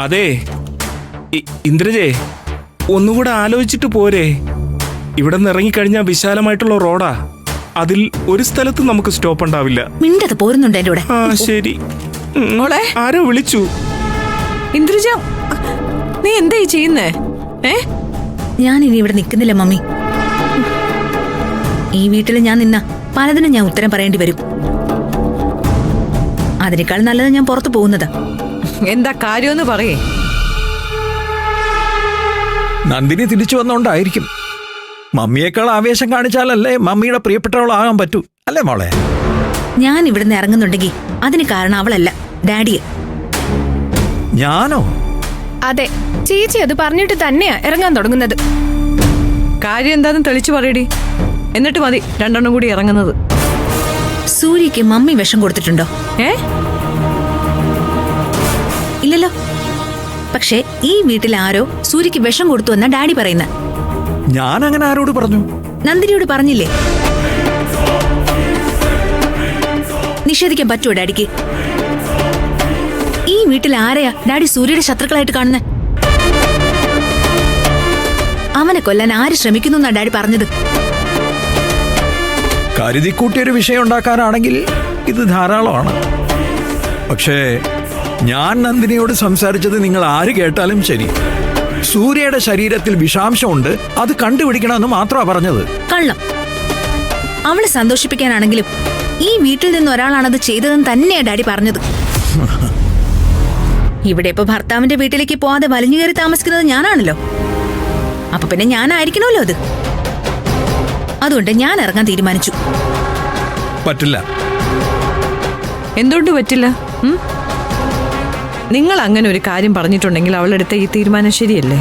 അതെ ഇന്ദ്രജേ, ഒന്നുകൂടെ ആലോചിച്ചിട്ട് പോരെ. ഇവിടെ നിന്ന് ഇറങ്ങിക്കഴിഞ്ഞാൽ വിശാലമായിട്ടുള്ള റോഡാ. അതിൽ ഒരു സ്ഥലത്ത് നമുക്ക് സ്റ്റോപ്പ് ഉണ്ടാവില്ല. മിണ്ടത് പോരുന്നുണ്ട് എന്റെ കൂടെ. ആ ശരി. ആരോ വിളിച്ചു. ഇന്ദ്രജ, നീ എന്തായി ചെയ്യുന്നേ? ഞാൻ ഇനി ഇവിടെ നിൽക്കുന്നില്ല മമ്മി. ഈ വീട്ടിൽ ഞാൻ നിന്ന പലതിനും ഞാൻ ഉത്തരം പറയേണ്ടി വരും. അതിനേക്കാൾ നല്ലത് ഞാൻ പുറത്തു പോകുന്നത്. എന്താ കാര്യമെന്ന് പറയേ. നന്ദിനി തിരിച്ചു വന്നോണ്ടായിരിക്കും. മമ്മിയേക്കാൾ ആവേശം കാണിച്ചാലല്ലേ മമ്മിയുടെ പ്രിയപ്പെട്ടവളാകാൻ പറ്റൂ, അല്ലേ മോളെ? ഞാൻ ഇവിടുന്ന് ഇറങ്ങുന്നുണ്ടെങ്കിൽ അതിന് കാരണം അവളല്ല, ഡാഡിയെ. ഞാനോ? അതെ, ചേച്ചി അത് പറഞ്ഞിട്ട് തന്നെയാ ഇറങ്ങാൻ തുടങ്ങുന്നത്. കാര്യം എന്താന്ന് തെളിച്ചു പറയടി. എന്നിട്ട് മതി രണ്ടെണ്ണം കൂടി ഇറങ്ങുന്നത്. സൂര്യക്ക് മമ്മി വിഷം കൊടുത്തിട്ടുണ്ടോ? ഇല്ലല്ലോ. പക്ഷേ ഈ വീട്ടിൽ ആരോ സൂര്യക്ക് വിഷം കൊടുത്തു എന്നാ ഡാഡി പറയുന്ന. ഞാൻ അങ്ങനെ ആരോട് പറഞ്ഞു? നന്ദിനിയോട് പറഞ്ഞില്ലേ? നിഷേധിക്കാൻ പറ്റുമോ ഡാഡിക്ക്? ഈ വീട്ടിൽ ആരെയാ ഡാഡി സൂര്യയുടെ ശത്രുക്കളായിട്ട് കാണുന്നത്? അവനെ കൊല്ലാൻ ആര് ശ്രമിക്കുന്നു എന്നാ ഡാഡി പറഞ്ഞത്. കരുതിക്കൂട്ടിയൊരു വിഷയം ഉണ്ടാക്കാനാണെങ്കിൽ ഇത് ധാരാളമാണ്. പക്ഷേ ഞാൻ നന്ദിനിയോട് സംസാരിച്ചത് നിങ്ങൾ ആര് കേട്ടാലും ശരി, സൂര്യയുടെ ശരീരത്തിൽ വിഷാംശമുണ്ട്, അത് കണ്ടുപിടിക്കണമെന്ന് മാത്രമാണ് പറഞ്ഞത്. കള്ളം. അവളെ സന്തോഷിപ്പിക്കാനാണെങ്കിലും ഈ വീട്ടിൽ നിന്ന് ഒരാളാണത് ചെയ്തതെന്ന് തന്നെയാ ഡാഡി പറഞ്ഞത്. ഇവിടെ ഇപ്പൊ ഭർത്താവിന്റെ വീട്ടിലേക്ക് പോവാതെ വലിഞ്ഞു കയറി താമസിക്കുന്നത് ഞാനാണല്ലോ. അപ്പൊ പിന്നെ ഞാനായിരിക്കണമല്ലോ അത്. അതുകൊണ്ട് ഞാൻ ഇറങ്ങാൻ തീരുമാനിച്ചു. പറ്റില്ല. എന്തുകൊണ്ട് പറ്റില്ല? നിങ്ങൾ അങ്ങനെ ഒരു കാര്യം പറഞ്ഞിട്ടുണ്ടെങ്കിൽ അവളെടുത്ത ഈ തീരുമാനം ശരിയല്ലേ?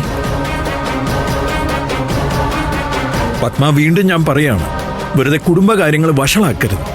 പത്മ, വീണ്ടും ഞാൻ പറയാണ്, വെറുതെ കുടുംബകാര്യങ്ങൾ വഷളാക്കരുത്.